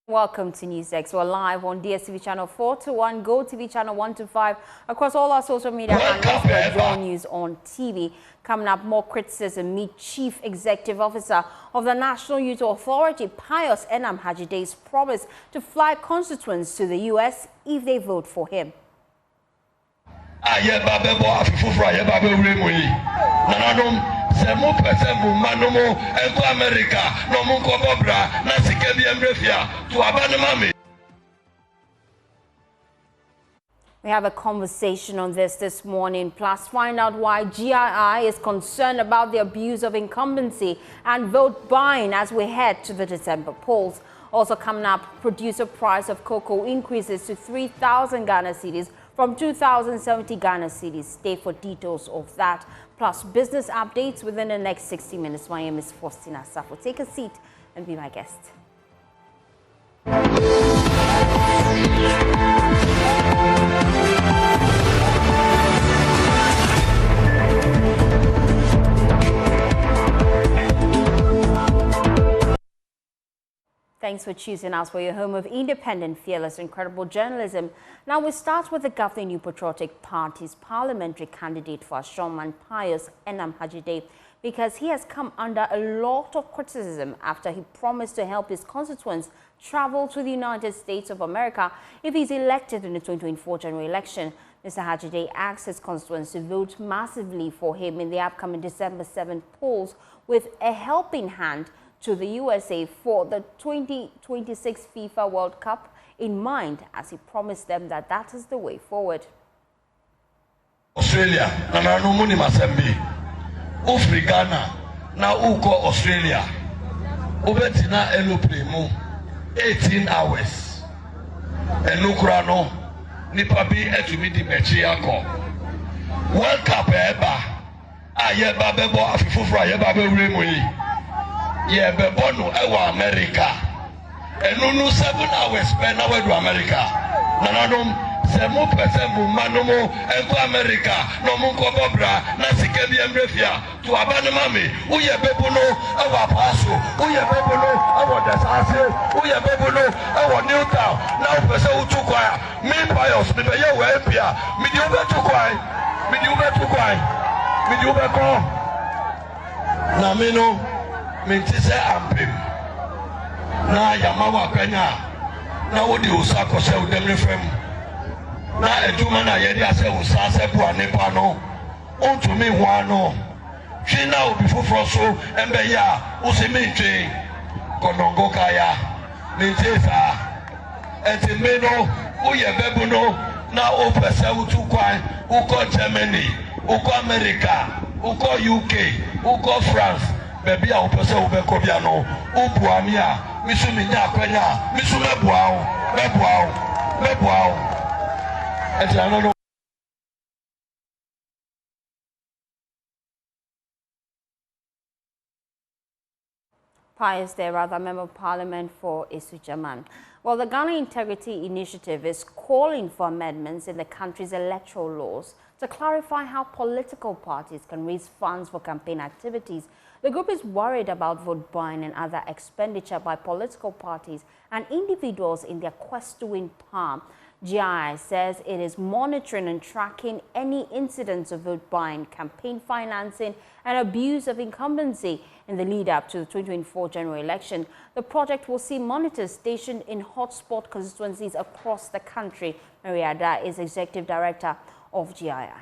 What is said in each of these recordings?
Welcome to NewsX. We're live on DSTV channel 421, Go TV channel 125, across all our social media handles. We're Your News on TV. Coming up, more criticism. Meet Chief Executive Officer of the National Youth Authority, Pius Enam Hajide's promise to fly constituents to the U.S. if they vote for him. We have a conversation on this morning, plus find out why GII is concerned about the abuse of incumbency and vote buying as we head to the December polls. Also coming up, producer price of cocoa increases to 3,000 Ghana cedis from 2,070 Ghana cedis. Stay for details of that, plus business updates within the next 60 minutes. My name is Faustina Safo. Take a seat and be my guest. Thanks for choosing us for your home of independent, fearless, incredible journalism. Now we start with the governing New Patriotic Party's parliamentary candidate for Ashoman, Pius Enam Hajide, because he has come under a lot of criticism after he promised to help his constituents travel to the United States of America if he's elected in the 2024 general election. Mr. Hajide asked his constituents to vote massively for him in the upcoming December 7th polls with a helping hand to the USA for the 2026 FIFA World Cup in mind, as he promised them that that is the way forward. Australia, na no money masembi. Ufri Ghana, na uko Australia. Ubetina aeroplane 18 hours. Enukrano, nipabi etumidi mechi yako. World Cup eba. Ayeba bebo afifufra ayeba be uremui. Yeah, bebono ewa America. Enunu 7 hours spend away to America. Nanadum semu pesemu manumu enko America. No munko bobra na sikebi emrefia to abane mami. Uye bebono ewa paso. Uye bebono ewa desase. Uye bebono ewa Newtown. Na upese utukwaya. Mi Pius mi beye wepia. Mi di ube tukwai. Mi di ube tukwai. Mi di ube ko. Na mino Mintise ampim na yamawa kwanya na wodi usako se udemre fem na eduma na yedi ase usase bua nipa no ontumi ho ano hwe na obi foforo so embe ya usimi ntwe konongo kaya mintisa etimeno uye bebuno na opese utukwan uko Germany uko America uko UK uko France baby a opese ubeko bia no ubuami a misu minya akwanya misu mebuao no Pius there, rather, Member of Parliament for Isujaman. Well, the Ghana Integrity Initiative is calling for amendments in the country's electoral laws to clarify how political parties can raise funds for campaign activities. The group is worried about vote buying and other expenditure by political parties and individuals in their quest to win power. GII says it is monitoring and tracking any incidents of vote buying, campaign financing, and abuse of incumbency in the lead-up to the 2024 general election. The project will see monitors stationed in hotspot constituencies across the country. Maria Da is Executive Director of GII.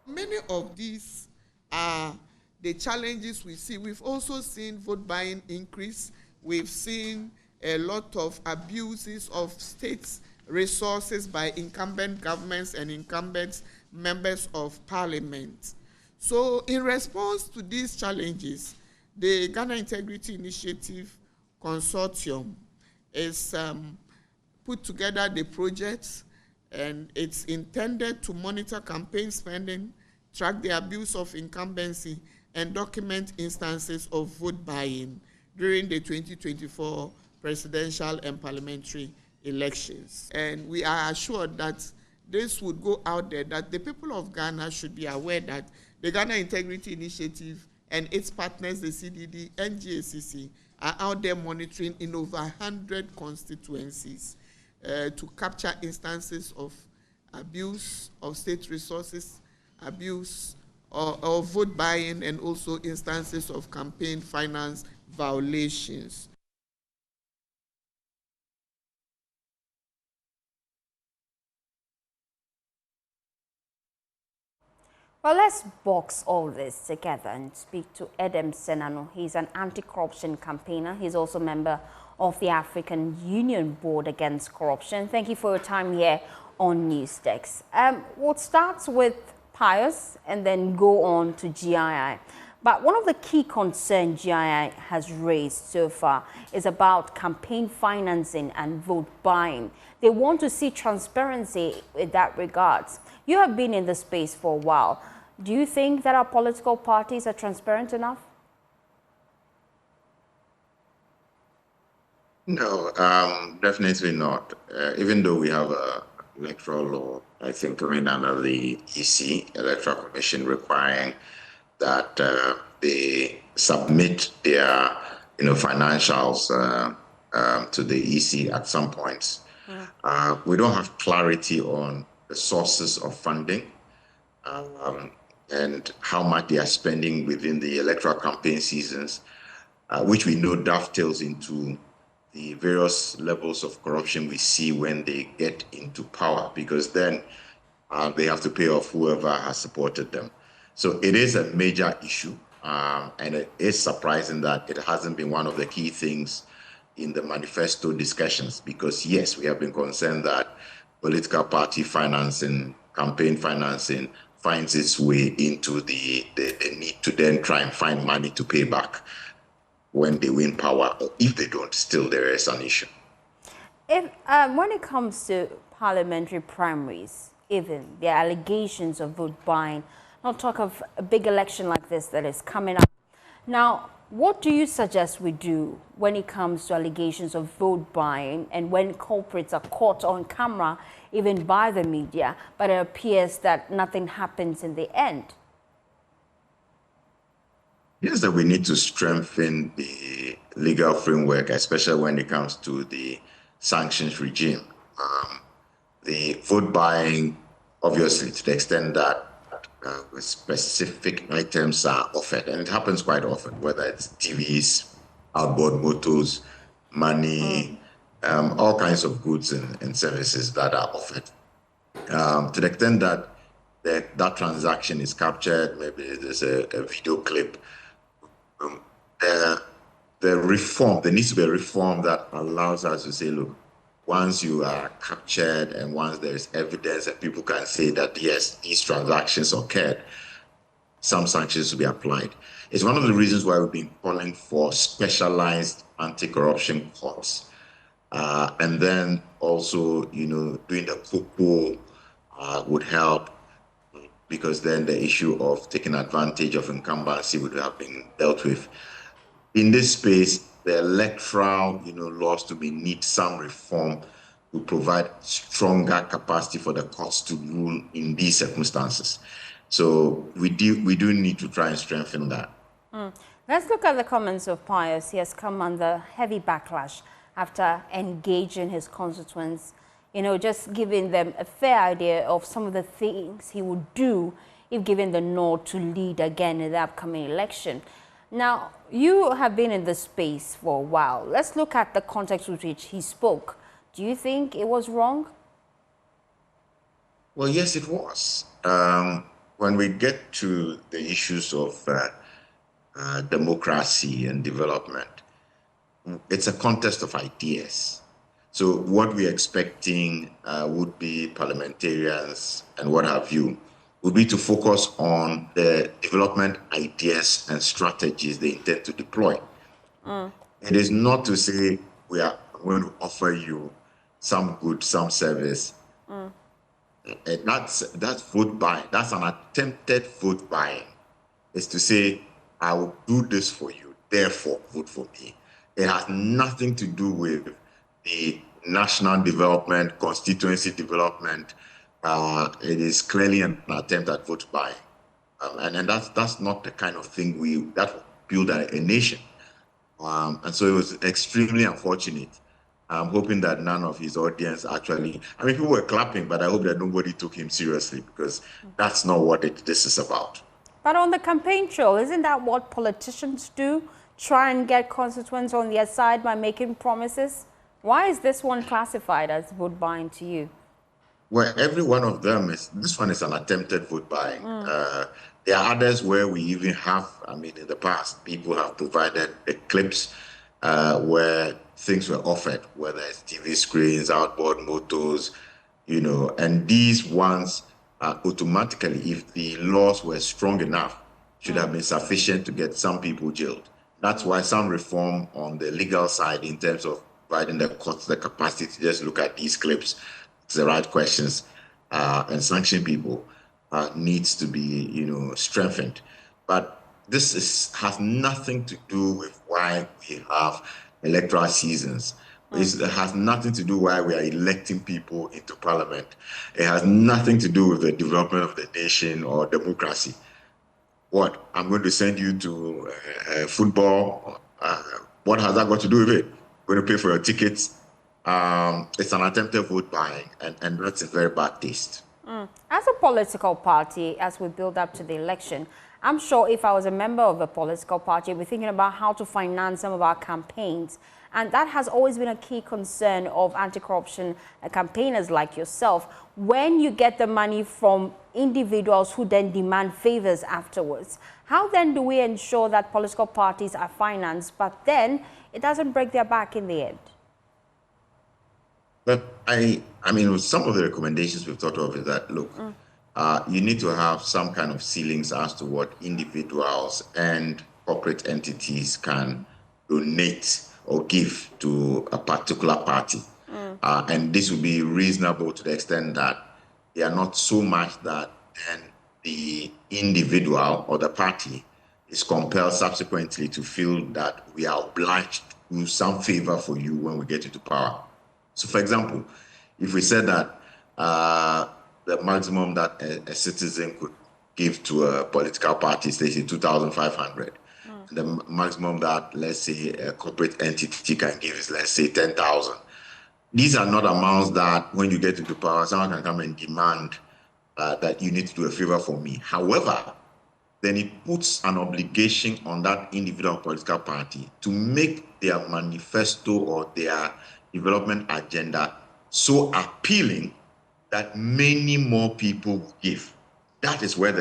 Many of these are the challenges we see. We've also seen vote buying increase. We've seen a lot of abuses of states' resources by incumbent governments and incumbent members of parliament. So in response to these challenges, the Ghana Integrity Initiative Consortium is put together the project, and it's intended to monitor campaign spending, track the abuse of incumbency, and document instances of vote buying during the 2024 presidential and parliamentary elections. And we are assured that this would go out there, that the people of Ghana should be aware that the Ghana Integrity Initiative and its partners, the CDD and GACC, are out there monitoring in over 100 constituencies to capture instances of abuse of state resources, abuse or vote buying, and also instances of campaign finance violations. Well, let's box all this together and speak to Edem Senano. He's an anti-corruption campaigner. He's also a member of the African Union Board Against Corruption. Thank you for your time here on Newsdesk. We'll start with Pius and then go on to GII. But one of the key concerns GII has raised so far is about campaign financing and vote buying. They want to see transparency in that regard. You have been in the space for a while. Do you think that our political parties are transparent enough? No, definitely not. Even though we have a electoral law, I think coming under the EC, Electoral Commission, requiring that they submit their, financials to the EC at some points. We don't have clarity on the sources of funding and how much they are spending within the electoral campaign seasons, which we know dovetails into the various levels of corruption we see when they get into power, because then they have to pay off whoever has supported them. So it is a major issue, and it is surprising that it hasn't been one of the key things in the manifesto discussions, because yes, we have been concerned that political party financing, campaign financing finds its way into the need to then try and find money to pay back when they win power, or if they don't, still there is an issue. If, when it comes to parliamentary primaries, even the allegations of vote buying, not talk of a big election like this that is coming up. Now, what do you suggest we do when it comes to allegations of vote buying and when culprits are caught on camera, even by the media, but it appears that nothing happens in the end? Yes, that we need to strengthen the legal framework, especially when it comes to the sanctions regime. The vote buying, obviously, to the extent that specific items are offered, and it happens quite often, whether it's TVs, outboard motors, money, all kinds of goods and services that are offered. To the extent that that transaction is captured, maybe there's a video clip, there needs to be a reform that allows us to say, look, once you are captured and once there is evidence that people can say that, yes, these transactions occurred, some sanctions will be applied. It's one of the reasons why we've been calling for specialized anti-corruption courts. And then also, doing the football would help, because then the issue of taking advantage of incumbency would have been dealt with. In this space, the electoral, laws to need some reform to provide stronger capacity for the courts to rule in these circumstances. So we do need to try and strengthen that. Let's look at the comments of Pius. He has come under heavy backlash after engaging his constituents, just giving them a fair idea of some of the things he would do if given the nod to lead again in the upcoming election. Now, you have been in this space for a while. Let's look at the context with which he spoke. Do you think it was wrong? Well, yes, it was. When we get to the issues of democracy and development, it's a contest of ideas. So what we're expecting would be parliamentarians and what have you, would be to focus on the development ideas and strategies they intend to deploy. It is not to say we are going to offer you some good, some service. That's vote buying. That's an attempted vote buying. It's to say, I will do this for you, therefore vote for me. It has nothing to do with the national development, constituency development. It is clearly an attempt at vote buying. And that's not the kind of thing that will build a nation And so it was extremely unfortunate. I'm hoping that none of his audience actually, I mean, people were clapping, but I hope that nobody took him seriously, because that's not what this is about. But on the campaign trail, isn't that what politicians do? Try and get constituents on their side by making promises? Why is this one classified as vote buying to you? Well, every one of them this one is an attempted vote buying. There are others where we even have, I mean, in the past, people have provided the clips where things were offered, whether it's TV screens, outboard motors, and these ones automatically, if the laws were strong enough, should have been sufficient to get some people jailed. That's why some reform on the legal side, in terms of providing the courts the capacity to just look at these clips, the right questions, and sanction people, needs to be, strengthened. But this has nothing to do with why we have electoral seasons. It has nothing to do why we are electing people into parliament. It has nothing to do with the development of the nation or democracy. What? I'm going to send you to football. What has that got to do with it? Going to pay for your tickets. It's an attempted vote buying, and that's a very bad taste. As a political party, as we build up to the election, I'm sure if I was a member of a political party, I'd be thinking about how to finance some of our campaigns. And that has always been a key concern of anti-corruption campaigners like yourself. When you get the money from individuals who then demand favors afterwards, how then do we ensure that political parties are financed, but then it doesn't break their back in the end? But I mean, some of the recommendations we've thought of is that, look, you need to have some kind of ceilings as to what individuals and corporate entities can donate or give to a particular party. And this will be reasonable to the extent that they are not so much that then the individual or the party is compelled subsequently to feel that we are obliged to do some favor for you when we get into power. So, for example, if we said that the maximum that a citizen could give to a political party is, let's say, 2,500, the maximum that, let's say, a corporate entity can give is, let's say, 10,000. These are not amounts that, when you get into power, someone can come and demand that you need to do a favor for me. However, then it puts an obligation on that individual political party to make their manifesto or their development agenda so appealing that many more people will give. That is where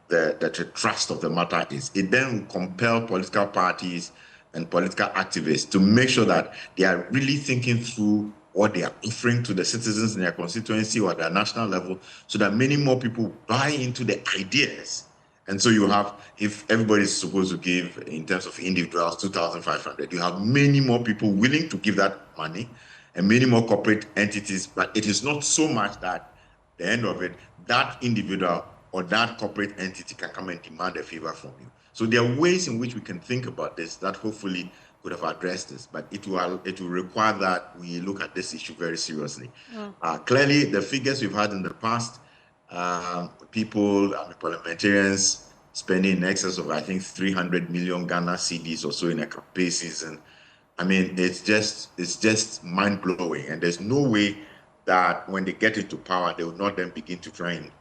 the thrust of the matter is. It then will compel political parties and political activists to make sure that they are really thinking through what they are offering to the citizens in their constituency or at their national level, so that many more people buy into the ideas. And so you have, if everybody is supposed to give, in terms of individuals, 2,500, you have many more people willing to give that money and many more corporate entities. But it is not so much that at the end of it, that individual or that corporate entity can come and demand a favor from you. So there are ways in which we can think about this that hopefully could have addressed this, but it will require that we look at this issue very seriously. Clearly, the figures we've had in the past, people, parliamentarians spending in excess of, I think, 300 million Ghana cedis or so in a campaign season. I mean, it's just mind-blowing, and there's no way that when they get into power, they will not then begin to try and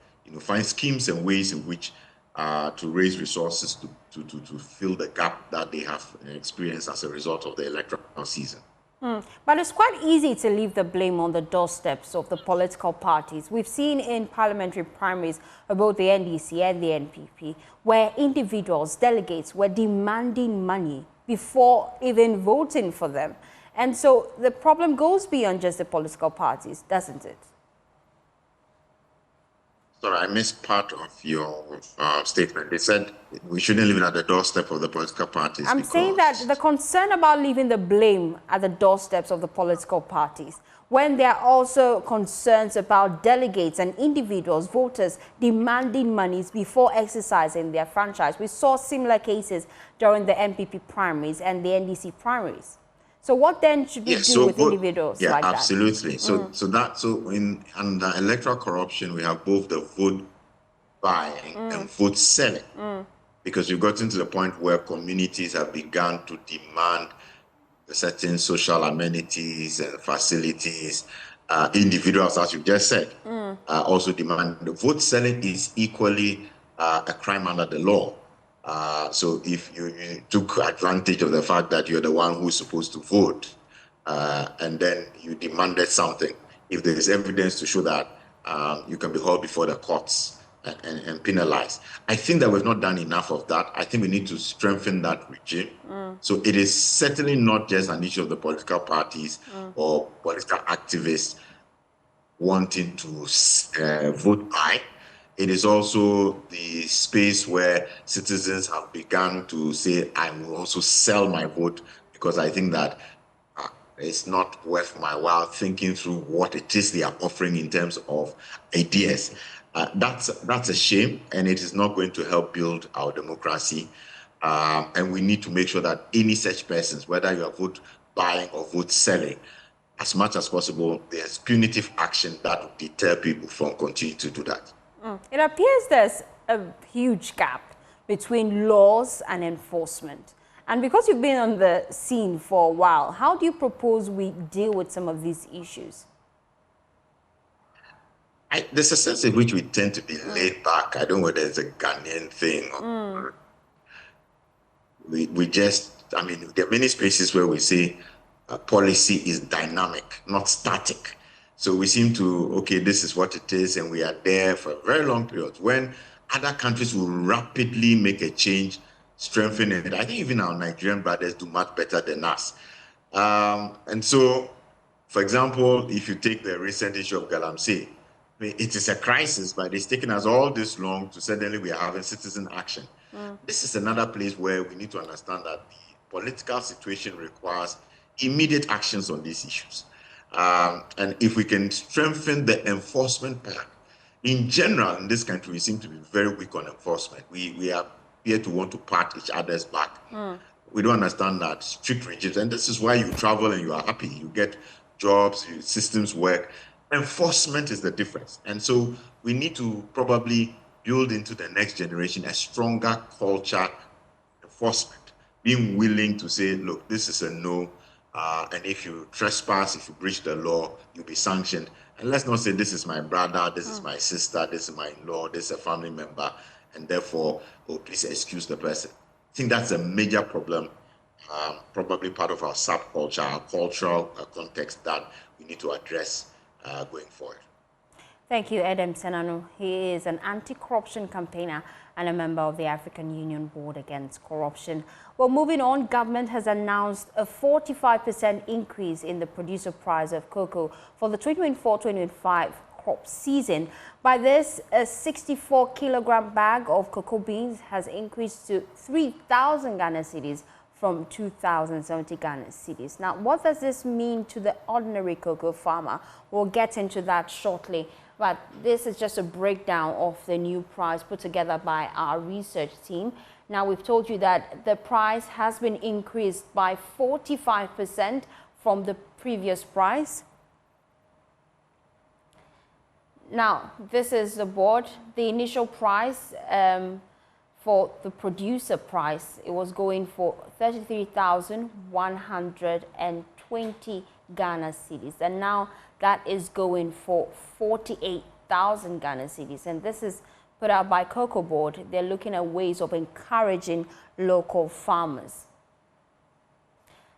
find schemes and ways in which to raise resources to fill the gap that they have experienced as a result of the electoral season. But it's quite easy to leave the blame on the doorsteps of the political parties. We've seen in parliamentary primaries of both the NDC and the NPP, where individuals, delegates, were demanding money before even voting for them. And so the problem goes beyond just the political parties, doesn't it? Sorry, I missed part of your statement. They said we shouldn't leave it at the doorstep of the political parties. I'm saying that the concern about leaving the blame at the doorsteps of the political parties, when there are also concerns about delegates and individuals, voters, demanding monies before exercising their franchise. We saw similar cases during the NPP primaries and the NDC primaries. So what then should we do with individuals like that? Absolutely. So in under electoral corruption, we have both the vote buying and vote selling, because we've gotten to the point where communities have begun to demand certain social amenities and facilities. Individuals, as you just said, also demand. The vote selling is equally a crime under the law. So if you took advantage of the fact that you're the one who's supposed to vote, and then you demanded something, if there is evidence to show that, you can be hauled before the courts and penalized. I think that we've not done enough of that. I think we need to strengthen that regime. So it is certainly not just an issue of the political parties or political activists wanting to vote by. It is also the space where citizens have begun to say, I will also sell my vote because I think that it's not worth my while thinking through what it is they are offering in terms of ideas. That's a shame, and it is not going to help build our democracy. And we need to make sure that any such persons, whether you are vote buying or vote selling, as much as possible, there's punitive action that will deter people from continuing to do that. It appears there's a huge gap between laws and enforcement. And because you've been on the scene for a while, how do you propose we deal with some of these issues? There's a sense in which we tend to be laid back. I don't know whether it's a Ghanaian thing. Or we just, I mean, there are many spaces where we say policy is dynamic, not static. So we seem to, okay, this is what it is, and we are there for a very long period. When other countries will rapidly make a change, strengthen it. I think even our Nigerian brothers do much better than us. And so, for example, if you take the recent issue of Galamsey, I mean, it is a crisis, but it's taken us all this long to suddenly we are having citizen action. This is another place where we need to understand that the political situation requires immediate actions on these issues. And if we can strengthen the enforcement part, in general, in this country, we seem to be very weak on enforcement. We are here to want to pat each other's back. We don't understand that strict regimes, and this is why you travel and you are happy. You get jobs, your systems work. Enforcement is the difference. And so we need to probably build into the next generation a stronger culture enforcement, being willing to say, look, this is a no, and if you trespass, if you breach the law, you'll be sanctioned. And let's not say this is my brother, this is my sister, this is my in-law, this is a family member, and therefore, oh, please excuse the person. I think that's a major problem, probably part of our subculture, our cultural context that we need to address going forward. Thank you, Edem Senanu. He is an anti-corruption campaigner and a member of the African Union Board Against Corruption. Well, moving on, government has announced a 45% increase in the producer price of cocoa for the 2024-2025 crop season. By this, a 64-kilogram bag of cocoa beans has increased to 3,000 Ghana cedis from 2,070 Ghana cedis. Now, what does this mean to the ordinary cocoa farmer? We'll get into that shortly. But this is just a breakdown of the new price put together by our research team. Now, we've told you that the price has been increased by 45% from the previous price. Now, this is the board. The initial price for the producer price, it was going for 33,120 Ghana cedis. And now that is going for 48,000 Ghana cedis. And this is put out by Cocoa Board. They're looking at ways of encouraging local farmers.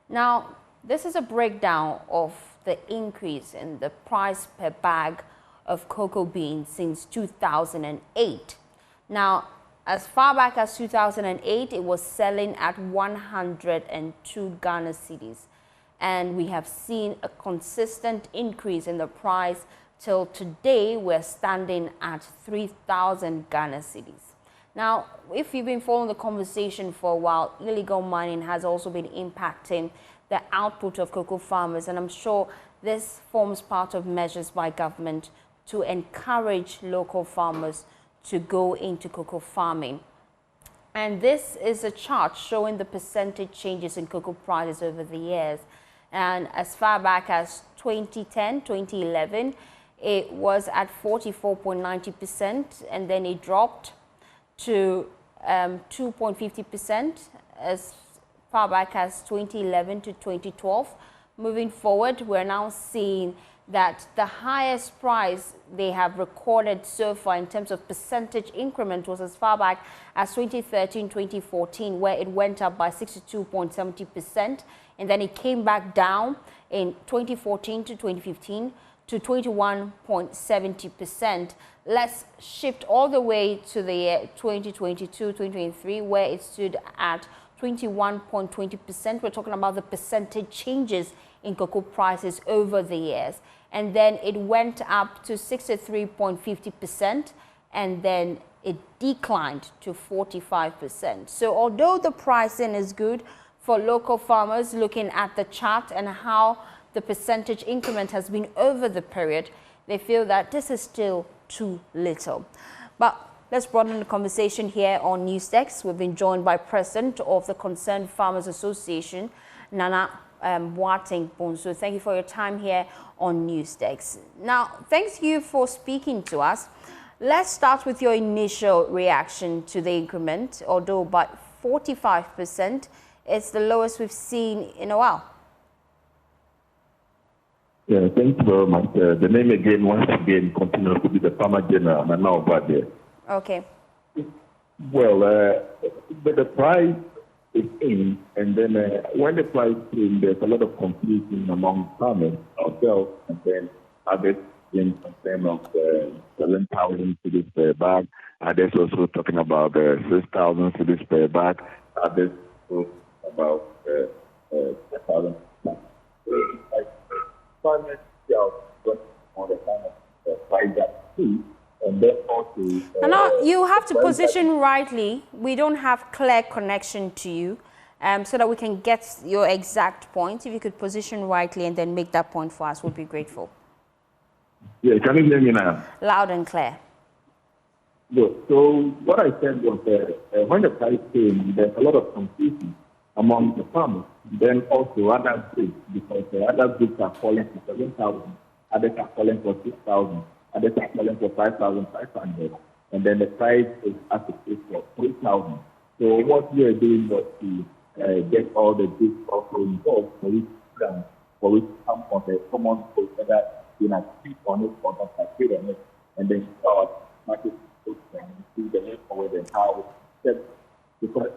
Now, this is a breakdown of the increase in the price per bag of cocoa beans since 2008. Now, as far back as 2008, it was selling at 102 Ghana cedis. And we have seen a consistent increase in the price till today. We're standing at 3,000 Ghana cedis. Now, if you've been following the conversation for a while, illegal mining has also been impacting the output of cocoa farmers. And I'm sure this forms part of measures by government to encourage local farmers to go into cocoa farming. And this is a chart showing the percentage changes in cocoa prices over the years. And as far back as 2010, 2011, it was at 44.90%, and then it dropped to 2.50% as far back as 2011 to 2012. Moving forward, we're now seeing that the highest price they have recorded so far in terms of percentage increment was as far back as 2013-2014, where it went up by 62.70%, and then it came back down in 2014 to 2015 to 21.70%. Let's shift all the way to the year 2022-2023, where it stood at 21.20%. We're talking about the percentage changes in cocoa prices over the years. And then it went up to 63.50%, and then it declined to 45%. So although the pricing is good for local farmers, looking at the chart and how the percentage increment has been over the period, they feel that this is still too little. But let's broaden the conversation here on Newsdesk. We've been joined by President of the Concerned Farmers Association, Nana Boateng Bonsu. Thank you for your time here on Newsdesk. Now, thanks you for speaking to us. Let's start with your initial reaction to the increment. Although by 45%, it's the lowest we've seen in a while. Yeah, thank you very much. The name again, once again, continues to be the Farmer General, and now about there. Okay. Well, but the price is in, and then when the price is in, there's a lot of confusion among farmers, ourselves, and then others in terms of 7,000 cedis per bag. Others also talking about 6,000 cedis per bag. Others talking about 10,000. Farmers on the kind of price that too. And then also, now, you have to position rightly. We don't have clear connection to you, so that we can get your exact point. If you could position rightly and then make that point for us, we'd be grateful. Yeah, can you hear me now? Loud and clear. Good. So what I said was when the price came, there's a lot of confusion among the farmers. Then also other groups, because the other groups are calling for 7,000, others are calling for 6,000. Others are selling for 5,500, and then the price is at the place for 3,000. So what we are doing was to get all the groups also involved for it to come on the common code, whether you know speak on it or not speak on it, and then start market and see the way forward and how it's because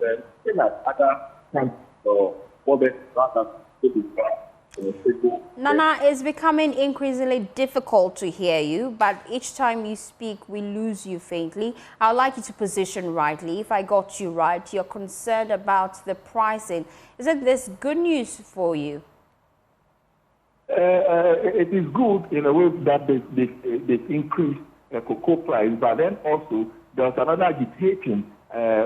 same as other countries or other rather Nana, it's becoming increasingly difficult to hear you, but each time you speak, we lose you faintly. I'd like you to position rightly. If I got you right, you're concerned about the pricing. Isn't this good news for you? It is good in a way that they increased cocoa price, but then also there's another agitation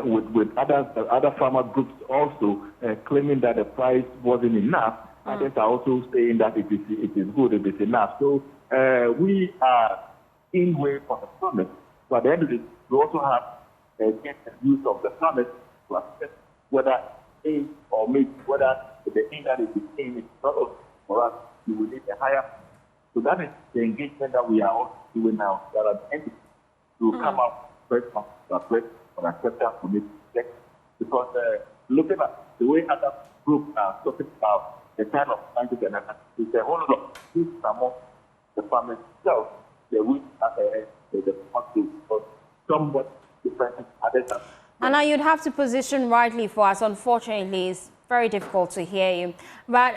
with other farmer groups also claiming that the price wasn't enough. Others are also saying that it is good, it is enough. So we are in way for the farmers. So at the end of it, we also have get the views of the farmers to assess whether A or maybe whether the thing that is in is not for us, we will need a higher. So that is the engagement that we are also doing now. That at the end to come up first for acceptance for me to check. Because looking at the way other groups are talking about the kind of language and it's a whole lot of things among the farmers themselves. They will have the possible because somewhat different others are. And now you'd have to position rightly for us. Unfortunately, it's very difficult to hear you. But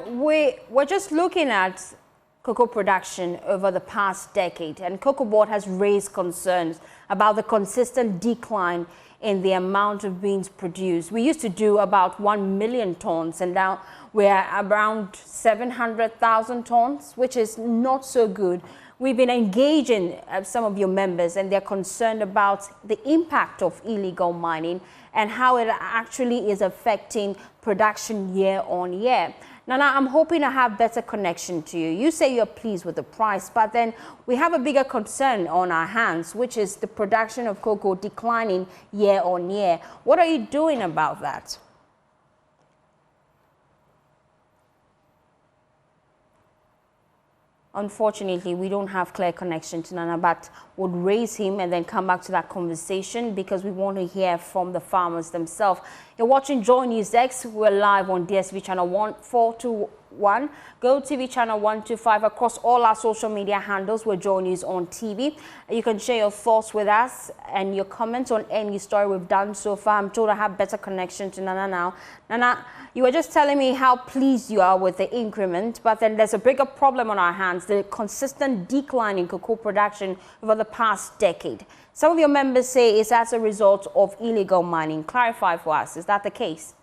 we're just looking at cocoa production over the past decade, and Cocoa Board has raised concerns about the consistent decline in the amount of beans produced. We used to do about 1 million tons, and now we're around 700,000 tons, which is not so good. We've been engaging some of your members, and they're concerned about the impact of illegal mining and how it actually is affecting production year on year. Nana, I'm hoping I have better connection to you. You say you're pleased with the price, but then we have a bigger concern on our hands, which is the production of cocoa declining year on year. What are you doing about that? Unfortunately, we don't have clear connection to Nana, but would raise him and then come back to that conversation because we want to hear from the farmers themselves. You're watching Joy News X. We're live on DSTV channel 421, Go TV channel 125 across all our social media handles. We're Joy News on TV. You can share your thoughts with us and your comments on any story we've done so far. I'm told I have better connection to Nana now. Nana, you were just telling me how pleased you are with the increment, but then there's a bigger problem on our hands, the consistent decline in cocoa production over the past decade. Some of your members say it's as a result of illegal mining. Clarify for us, is that the case?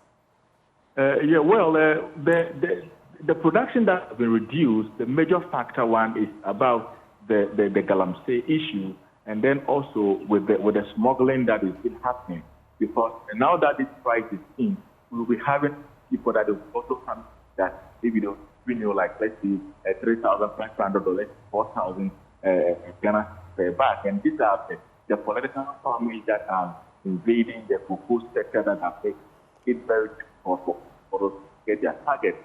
Yeah, well, the production that has been reduced, the major factor one is about the galamsey issue, and then also with the smuggling that is still happening. Because now that this price is in, we will be having people that will also come that maybe they'll renew, like, let's say, $3,500 or 4,000 Ghana per bag. And these are the political families that are invading the cocoa sector that have made it very difficult for us to get their target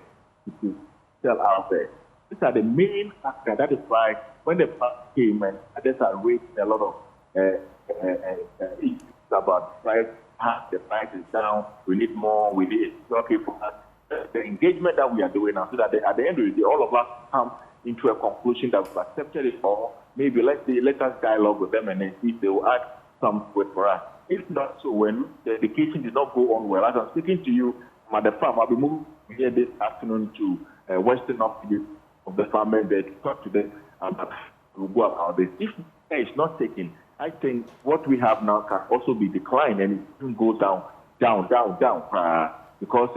to sell out there. These are the main factors. That is why when the price came and others are raising a lot of issues about price, the price is down, we need more, we need okay for us. The engagement that we are doing now, so that at the end of the day, all of us come into a conclusion that we've accepted it, or maybe let us dialogue with them and then see if they will add some weight for us. If not so, when the education did not go on well, as I'm speaking to you, I'm at the farm, I'll be moving here this afternoon to Western office of the farmers there to talk to them about we'll go about this. If it's not taken, I think what we have now can also be declined and it can go down. Because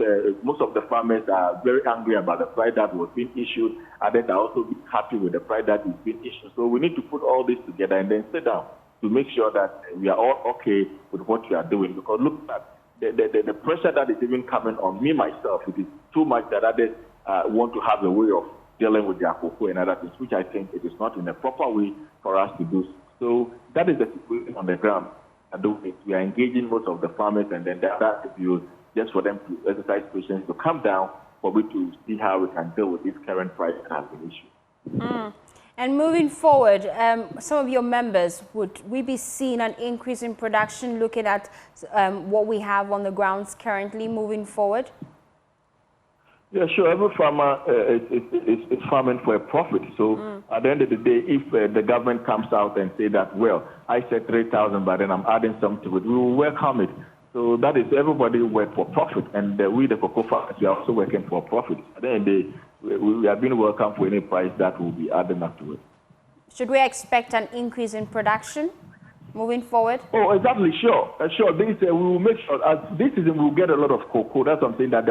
most of the farmers are very angry about the price that was being issued, and then they're also happy with the price that is being issued. So we need to put all this together and then sit down to make sure that we are all okay with what we are doing. Because look at the pressure that is even coming on me, myself. It is too much that others want to have a way of dealing with their cocoa and other things, which I think it is not in a proper way for us to do. So that is the situation on the ground. We are engaging most of the farmers, and then that is just for them to exercise patience, to come down, for we to see how we can deal with this current price that has been issued. And moving forward, some of your members, would we be seeing an increase in production looking at what we have on the grounds currently moving forward? Yeah, sure. Every farmer is farming for a profit. So at the end of the day, if the government comes out and say that, well, I said 3,000, but then I'm adding something to it, we will welcome it. So that is everybody work for profit, and we, the cocoa farmers, we are also working for profit. At the end of the day, we have been welcome for any price that will be added up to it. Should we expect an increase in production moving forward? Oh, exactly, sure. Sure. This, we will make sure, this season we will get a lot of cocoa. That's something that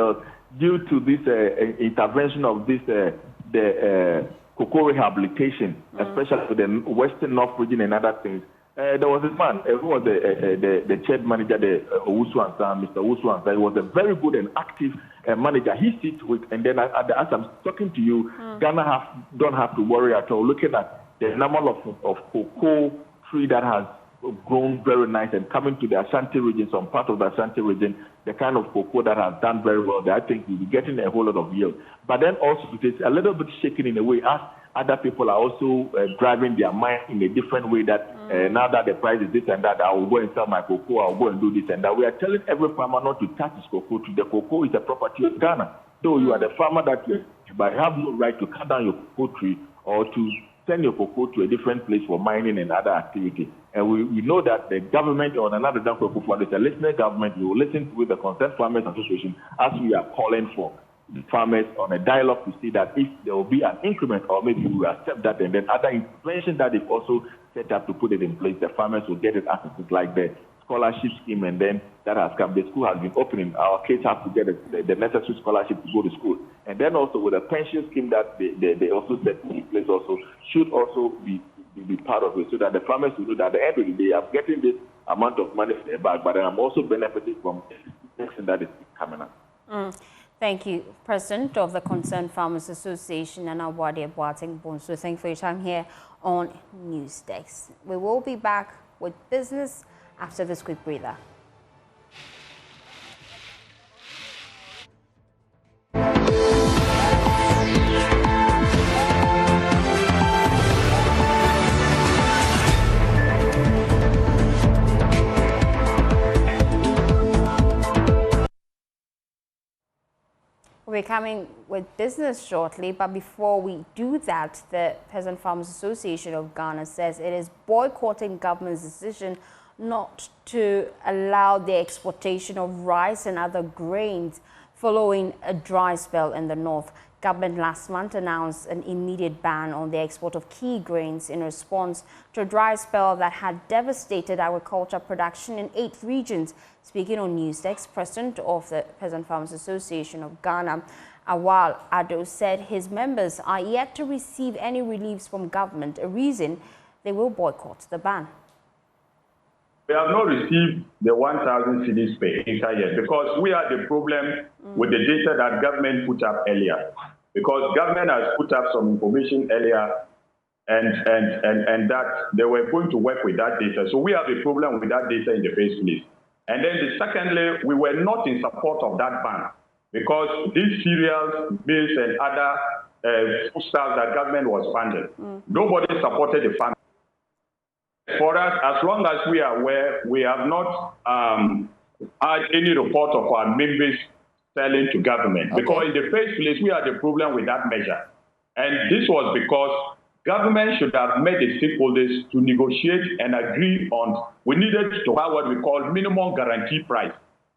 due to this intervention of this, the cocoa rehabilitation, especially for the Western North region and other things. There was this man who was the chief manager, Mr. Owusu-Ansah. He was a very good and active manager. He sits with, and then as I'm talking to you, Ghana don't have to worry at all. Looking at the number of cocoa tree that has grown very nice and coming to the Ashanti region, some part of the Ashanti region, the kind of cocoa that has done very well there, I think we'll be getting a whole lot of yield. But then also it is a little bit shaken in a way as other people are also driving their mind in a different way that now that the price is this and that, I will go and sell my cocoa, I will go and do this and that. We are telling every farmer not to touch his cocoa. The cocoa is a property of Ghana. So you are the farmer that you have no right to cut down your cocoa tree or to send your cocoa to a different place for mining and other activities. And we know that the government or another cocoa farm is a listening government. We will listen to the Concerned Farmers Association as we are calling for the farmers on a dialogue to see that if there will be an increment or maybe we will accept that, and then other interventions that they've also set up to put it in place, the farmers will get it access like the scholarship scheme, and then that has come. The school has been opening. Our kids have to get the necessary scholarship to go to school. And then also with a pension scheme that they also set in place also should also be part of it, so that the farmers will know that at the end of the day, I'm getting this amount of money back, but I'm also benefiting from the that is coming up. Thank you, President of the Concerned Farmers Association, and Awadi Boateng Bonsu. Thank you for your time here on News Desk. We will be back with business after this quick breather. coming with business shortly, but before we do that, the Peasant Farmers Association of Ghana says it is boycotting government's decision not to allow the exportation of rice and other grains following a dry spell in the north. Government last month announced an immediate ban on the export of key grains in response to a dry spell that had devastated agriculture production in 8 regions. Speaking on Newsdesk, President of the Peasant Farmers Association of Ghana, Awal Ado, said his members are yet to receive any reliefs from government, a reason they will boycott the ban. We have not received the 1,000 cedis per acre yet because we had the problem with the data that government put up earlier. Because government has put up some information earlier and that they were going to work with that data. So we have a problem with that data in the first place. And then secondly, we were not in support of that ban because these cereals, meals, and other foodstuffs that government was funding, nobody supported the farm. For us, as long as we are aware, we have not had any report of our members selling to government. Okay. Because in the first place, we had a problem with that measure. And this was because government should have met the stakeholders to negotiate and agree on, we needed to have what we call minimum guarantee price.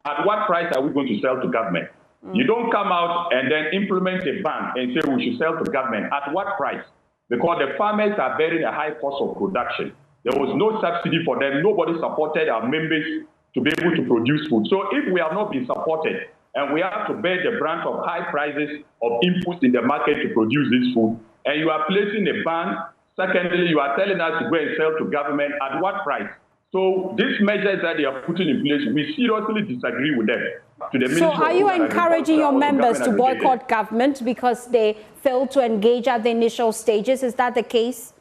At what price are we going to sell to government? You don't come out and then implement a ban and say we should sell to government. At what price? Because the farmers are bearing a high cost of production. There was no subsidy for them. Nobody supported our members to be able to produce food. So if we have not been supported and we have to bear the brunt of high prices of inputs in the market to produce this food, and you are placing a ban, secondly, you are telling us to go and sell to government at what price? So these measures that they are putting in place, we seriously disagree with them. So are you encouraging your members to boycott government because they failed to engage at the initial stages? Is that the case?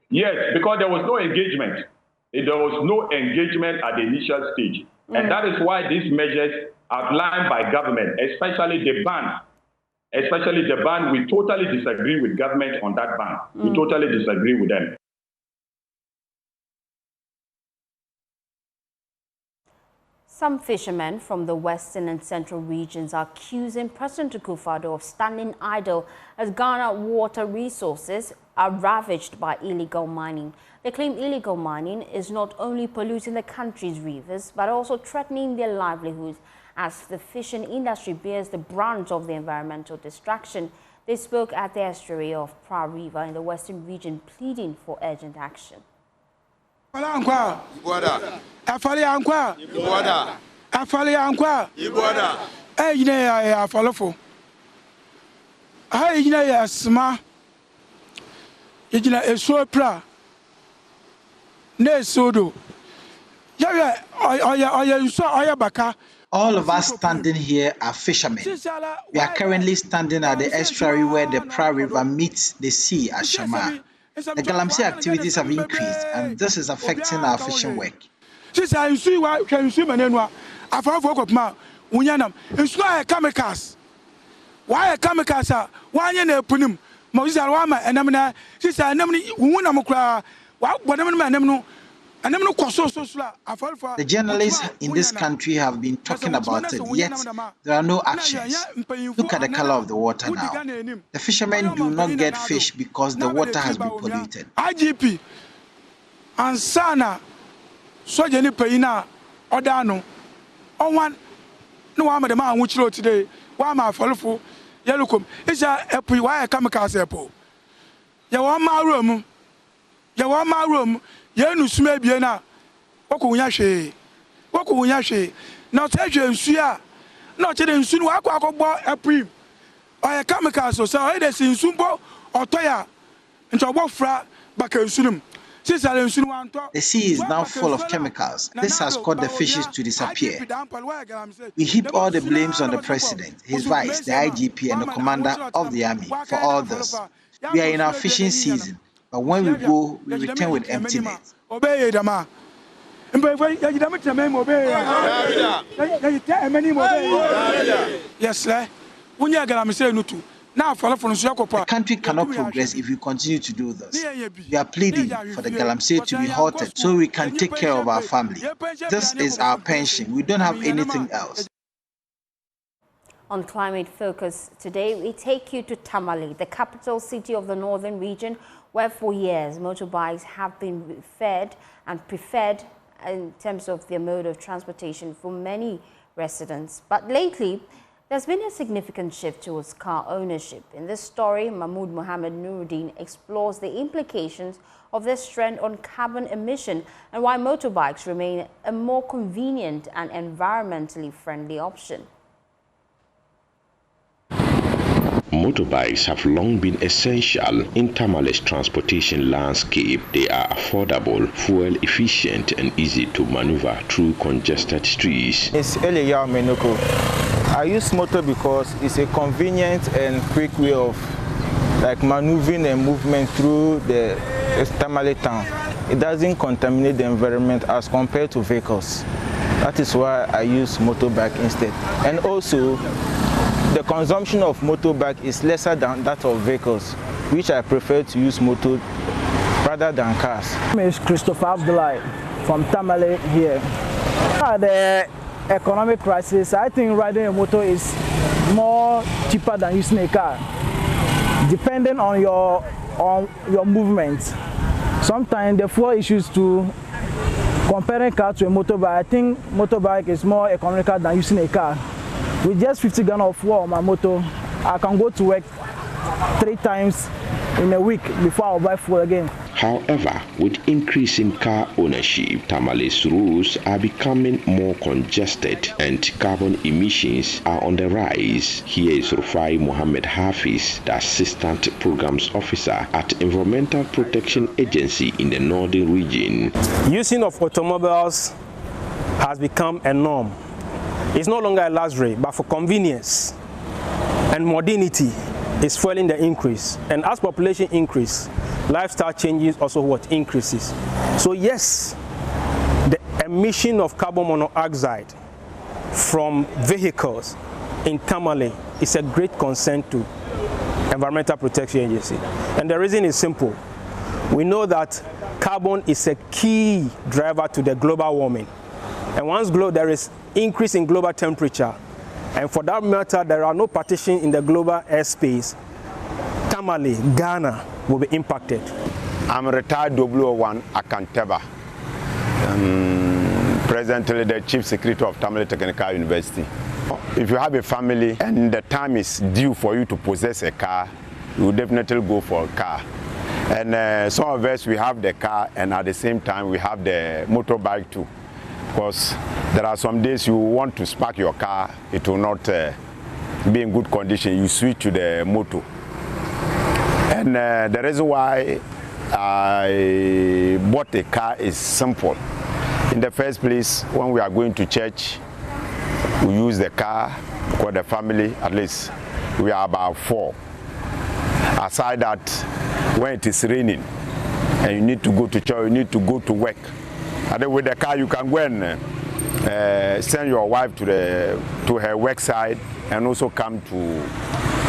Yes, because there was no engagement. There was no engagement at the initial stage. And that is why these measures outlined by government, especially the ban, we totally disagree with government on that ban. We totally disagree with them. Some fishermen from the western and central regions are accusing President Akufo-Addo of standing idle as Ghana water resources are ravaged by illegal mining. They claim illegal mining is not only polluting the country's rivers, but also threatening their livelihoods as the fishing industry bears the brunt of the environmental destruction. They spoke at the estuary of Pra River in the western region, pleading for urgent action. All of us standing here are fishermen. We are currently standing at the estuary where the Pra River meets the sea at Shama. The Galamsey activities have increased, and this is affecting our fishing work. The journalists in this country have been talking about it, yet there are no actions. Look at the color of the water now. The fishermen do not get fish because the water has been polluted. IGP and Sana Sojani Paina Odano on one no I'm the man which wrote today. Why am I follow Yalukum? Is a why I come across airport? You want my room? You want my room? Yenu sume biena okunyahwe na tejwe nsua na chede nsu no akọ aprim oya chemicals so e dey nsu mbo otoya ntogbo fra baka nsunum. The sea is now full of chemicals. This has caused the fishes to disappear. We heap all the blames on the president, his vice, the IGP and the commander of the army for all this. We are in our fishing season. But when we go, we return with empty nets. Yes, sir. The country cannot progress if we continue to do this. We are pleading for the Galamsey to be halted so we can take care of our family. This is our pension. We don't have anything else. On Climate Focus today, we take you to Tamale, the capital city of the northern region, where for years motorbikes have been preferred in terms of their mode of transportation for many residents. But lately, there's been a significant shift towards car ownership. In this story, Mahmoud Mohammed Nuruddin explores the implications of this trend on carbon emission and why motorbikes remain a more convenient and environmentally friendly option. Motorbikes have long been essential in Tamale's transportation landscape. They are affordable, fuel efficient, and easy to maneuver through congested streets. It's Elia Menoko. I use motor because it's a convenient and quick way of maneuvering and movement through the Tamale town. It doesn't contaminate the environment as compared to vehicles. That is why I use motorbike instead. And also, the consumption of motorbike is lesser than that of vehicles, which I prefer to use motor rather than cars. My name is Christopher Abdullahi from Tamale here. The economic crisis, I think riding a motor is more cheaper than using a car, depending on your movement. Sometimes the fuel issues to comparing car to a motorbike, I think motorbike is more economical than using a car. With just 50 gallons of fuel on my motor, I can go to work 3 times in a week before I'll buy fuel again. However, with increasing car ownership, Tamale's roads are becoming more congested and carbon emissions are on the rise. Here is Rufai Mohammed Hafiz, the Assistant Programs Officer at Environmental Protection Agency in the northern region. Using of automobiles has become a norm. It's no longer a luxury, but for convenience and modernity is fueling the increase. And as population increase, lifestyle changes also what increases. So yes, the emission of carbon monoxide from vehicles in Tamale is a great concern to Environmental Protection Agency. And the reason is simple. We know that carbon is a key driver to the global warming. And once there is increase in global temperature, and for that matter, there are no partition in the global airspace, Tamale, Ghana will be impacted. I'm retired 001 Akanteba, presently the Chief Secretary of Tamale Technical University. If you have a family and the time is due for you to possess a car, you will definitely go for a car. And some of us, we have the car, and at the same time, we have the motorbike too. Because there are some days you want to spark your car, it will not be in good condition. You switch to the motor. And the reason why I bought a car is simple. In the first place, when we are going to church, we use the car for the family. At least we are about 4. Aside that, when it is raining and you need to go to church, you need to go to work. And then with the car, you can go and send your wife to her work side and also come to.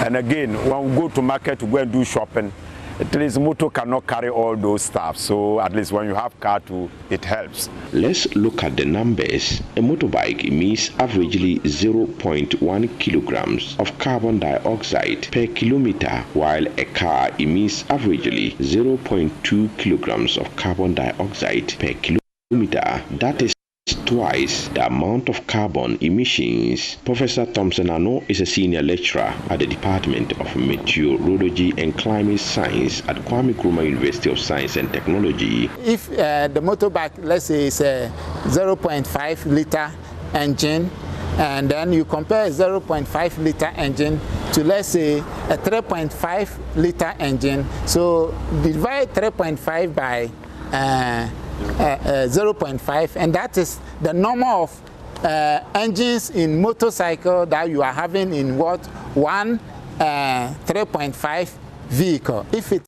And again, when we go to market to go and do shopping, at least motor cannot carry all those stuff. So at least when you have car too, it helps. Let's look at the numbers. A motorbike emits averagely 0.1 kilograms of carbon dioxide per kilometer, while a car emits averagely 0.2 kilograms of carbon dioxide per kilometer. That is twice the amount of carbon emissions. Professor Thompson Ano is a senior lecturer at the Department of Meteorology and Climate Science at Kwame Nkrumah University of Science and Technology. If the motorbike, let's say, is a 0.5 liter engine, and then you compare a 0.5 liter engine to, let's say, a 3.5 liter engine, so divide 3.5 by 0.5, and that is the number of engines in motorcycle that you are having in one 3.5 vehicle. If it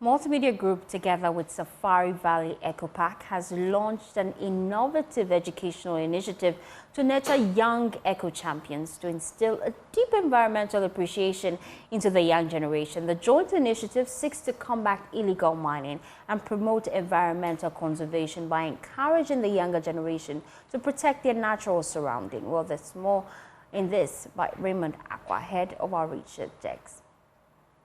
Multimedia Group, together with Safari Valley Eco Park, has launched an innovative educational initiative to nurture young eco-champions to instill a deep environmental appreciation into the young generation. The joint initiative seeks to combat illegal mining and promote environmental conservation by encouraging the younger generation to protect their natural surrounding. Well, there's more in this by Raymond Aqua, head of our research desk.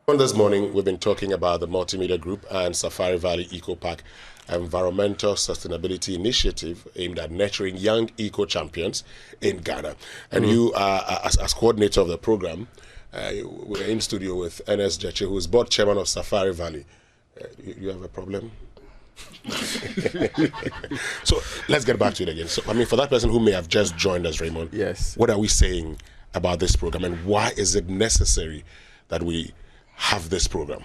This morning, we've been talking about the Multimedia Group and Safari Valley Eco Park Environmental Sustainability Initiative aimed at nurturing young eco-champions in Ghana. And you, as coordinator of the program, we're in studio with Ernest Jache, who is board chairman of Safari Valley. You have a problem? So let's get back to it again. So, I mean, for that person who may have just joined us, Raymond, yes, what are we saying about this program and why is it necessary that we have this program?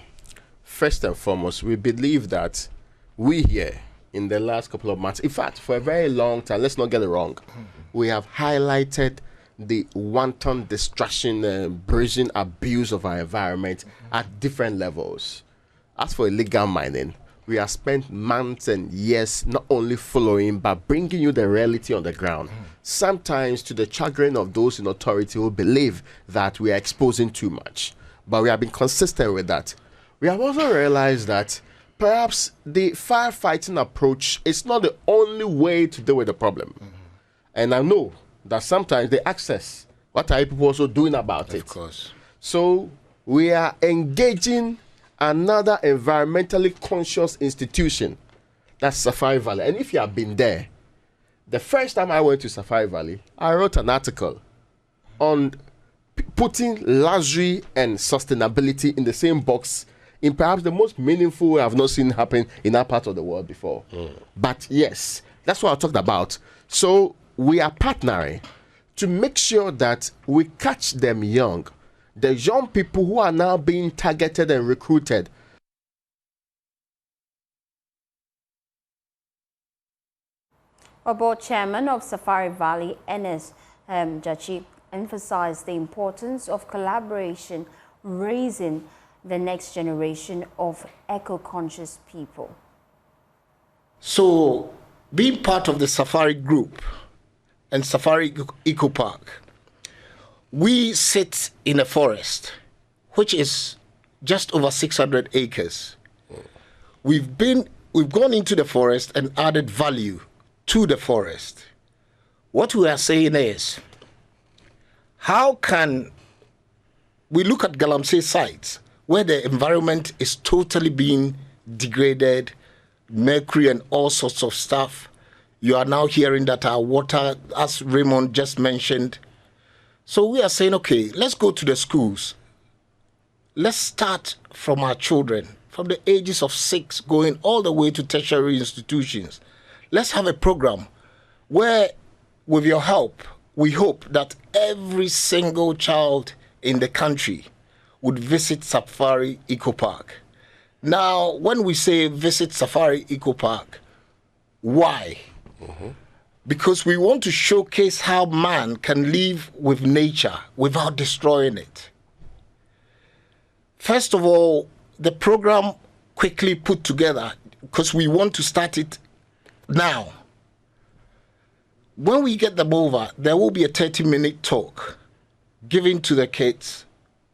First and foremost, we believe that we here in the last couple of months, in fact, for a very long time, let's not get it wrong, we have highlighted the wanton destruction and brazen abuse of our environment at different levels. As for illegal mining, we have spent months and years not only following but bringing you the reality on the ground, sometimes to the chagrin of those in authority who believe that we are exposing too much. But we have been consistent with that. We have also realized that perhaps the firefighting approach is not the only way to deal with the problem. And I know that sometimes they access what are people also doing about it. Of course. So we are engaging another environmentally conscious institution, that's Safari Valley. And if you have been there, the first time I went to Safari Valley, I wrote an article on putting luxury and sustainability in the same box in perhaps the most meaningful way I've not seen happen in our part of the world before. But yes, that's what I talked about. So we are partnering to make sure that we catch them young, the young people who are now being targeted and recruited. Our board chairman of Safari Valley, Ernest Jache, emphasized the importance of collaboration, raising the next generation of eco-conscious people. So, being part of the Safari Group and Safari Eco Park, we sit in a forest, which is just over 600 acres. We've gone into the forest and added value to the forest. What we are saying is, how can we look at Galamsey sites where the environment is totally being degraded, mercury and all sorts of stuff? You are now hearing that our water, as Raymond just mentioned. So we are saying, okay, let's go to the schools. Let's start from our children, from the ages of 6 going all the way to tertiary institutions. Let's have a program where, with your help, we hope that every single child in the country would visit Safari Eco Park. Now, when we say visit Safari Eco Park, why? Because we want to showcase how man can live with nature without destroying it. First of all, the program quickly put together, because we want to start it now. When we get them over, there will be a 30-minute talk given to the kids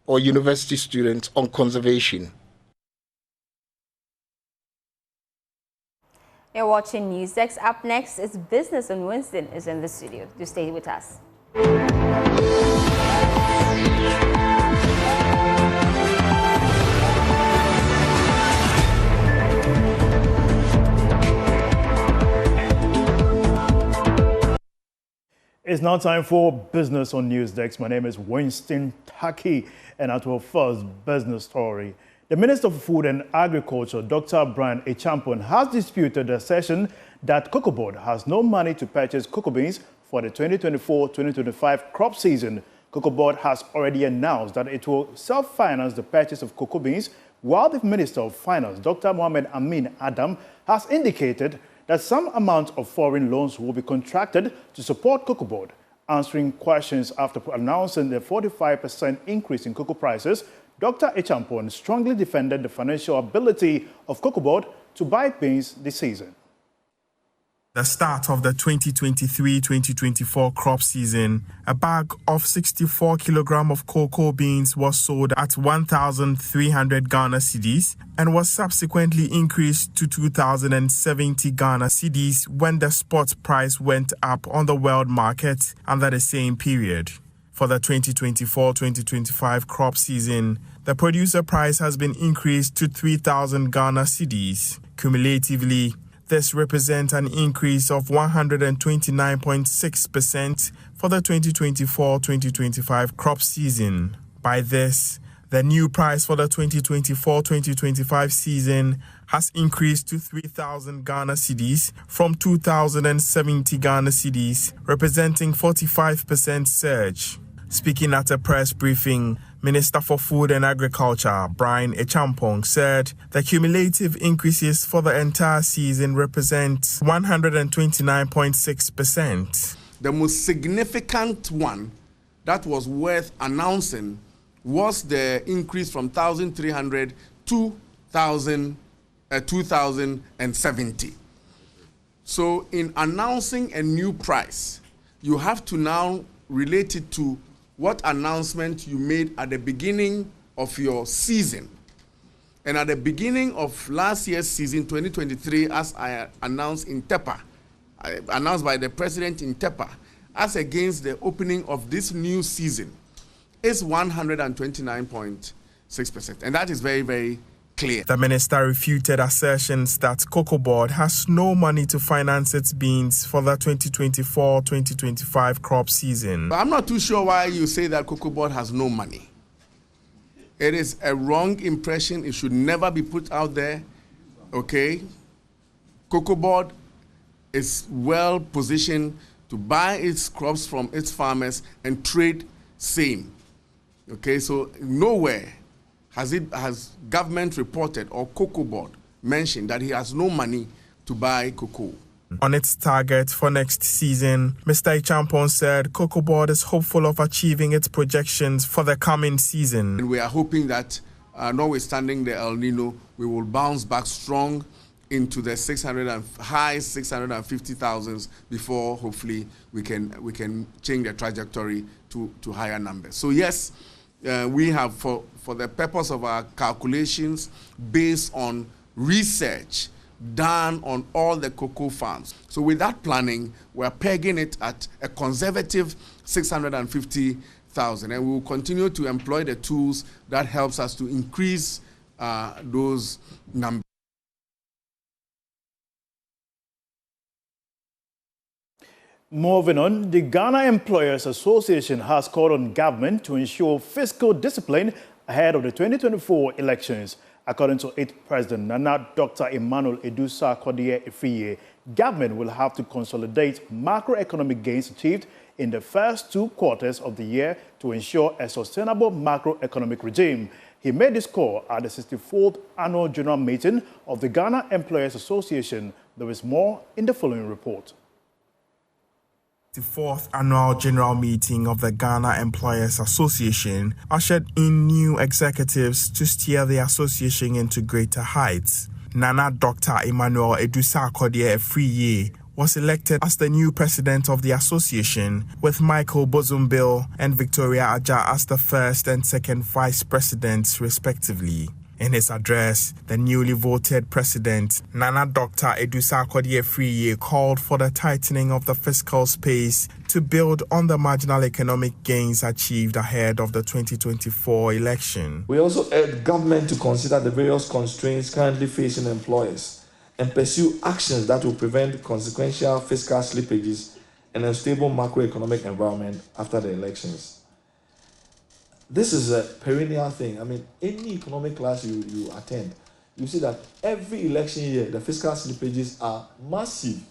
or university students on conservation. You're watching NewsDesk. Up next is Business, and Winston is in the studio. Do stay with us. It's now time for Business on NewsDesk. My name is Winston Taki, and at our first business story, the Minister for Food and Agriculture, Dr. Brian Echampon, has disputed the assertion that Cocoa Board has no money to purchase cocoa beans for the 2024-2025 crop season. Cocoa Board has already announced that it will self-finance the purchase of cocoa beans, while the Minister of Finance, Dr. Mohamed Amin Adam, has indicated that some amount of foreign loans will be contracted to support Cocoa Board. Answering questions after announcing the 45% increase in cocoa prices, Dr. Echampon strongly defended the financial ability of Cocoa Board to buy beans this season. The start of the 2023-2024 crop season, a bag of 64 kilograms of cocoa beans was sold at 1,300 Ghana cedis and was subsequently increased to 2,070 Ghana cedis when the spot price went up on the world market under the same period. For the 2024-2025 crop season, the producer price has been increased to 3,000 Ghana cedis. Cumulatively, this represents an increase of 129.6% for the 2024-2025 crop season. By this, the new price for the 2024-2025 season has increased to 3,000 Ghana cedis from 2,070 Ghana cedis, representing 45% surge. Speaking at a press briefing, Minister for Food and Agriculture, Brian Echampong, said the cumulative increases for the entire season represent 129.6%. The most significant one that was worth announcing was the increase from 1,300 to 2,070. So in announcing a new price, you have to now relate it to what announcement you made at the beginning of your season. And at the beginning of last year's season, 2023, as I announced in TEPA, announced by the president in TEPA, as against the opening of this new season, is 129.6%. And that is very, very clear. The minister refuted assertions that Cocoa Board has no money to finance its beans for the 2024-2025 crop season. I'm not too sure why you say that Cocoa Board has no money. It is a wrong impression. It should never be put out there. Okay? Cocoa Board is well positioned to buy its crops from its farmers and trade same. Okay, so nowhere has government reported or Cocoa Board mentioned that he has no money to buy cocoa. On its target for next season, Mr. Echampon said Cocoa Board is hopeful of achieving its projections for the coming season. And we are hoping that, notwithstanding the El Nino, we will bounce back strong into the high 650,000s before hopefully we can change the trajectory to higher numbers. So yes, we have, for the purpose of our calculations, based on research done on all the cocoa farms. So with that planning, we're pegging it at a conservative 650,000, and we will continue to employ the tools that helps us to increase those numbers. Moving on, the Ghana Employers Association has called on government to ensure fiscal discipline ahead of the 2024 elections. According to its president, Dr. Emmanuel Edu-Sarkodie, government will have to consolidate macroeconomic gains achieved in the first 2 quarters of the year to ensure a sustainable macroeconomic regime. He made this call at the 64th Annual General Meeting of the Ghana Employers Association. There is more in the following report. The 4th Annual General Meeting of the Ghana Employers Association ushered in new executives to steer the association into greater heights. Dr. Emmanuel Edu-Sarkodie was elected as the new president of the association, with Michael Bozumbil and Victoria Aja as the first and second vice presidents, respectively. In his address, the newly voted president, Dr. Edu-Sarkodie called for the tightening of the fiscal space to build on the marginal economic gains achieved ahead of the 2024 election. We also urge government to consider the various constraints currently facing employers and pursue actions that will prevent consequential fiscal slippages and a stable macroeconomic environment after the elections. This is a perennial thing. I mean, any economic class you attend, you see that every election year, the fiscal slippages are massive.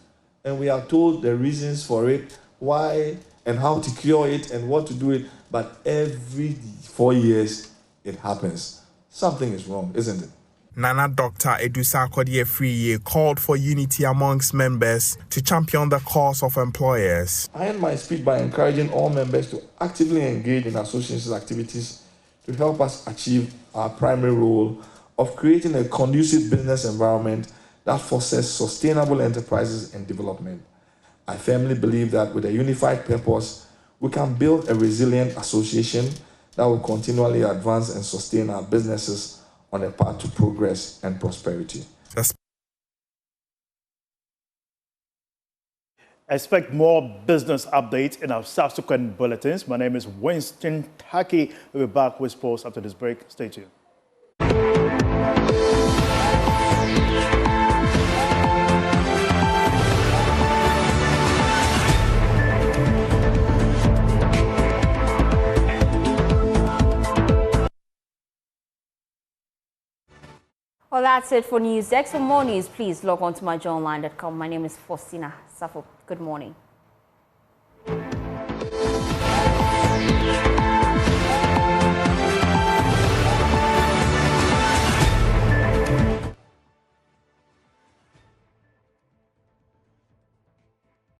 And we are told the reasons for it, why and how to cure it and what to do it. But every 4 years, it happens. Something is wrong, isn't it? Dr. Edu-Sarkodie called for unity amongst members to champion the cause of employers. I end my speech by encouraging all members to actively engage in association activities to help us achieve our primary role of creating a conducive business environment that fosters sustainable enterprises and development. I firmly believe that with a unified purpose, we can build a resilient association that will continually advance and sustain our businesses on a path to progress and prosperity. Expect more business updates in our subsequent bulletins. My name is Winston Taki. We'll be back with sports after this break. Stay tuned. Well, that's it for NewsDesk. For more news, please log on to myjoyonline.com. My name is Faustina Safo. Good morning.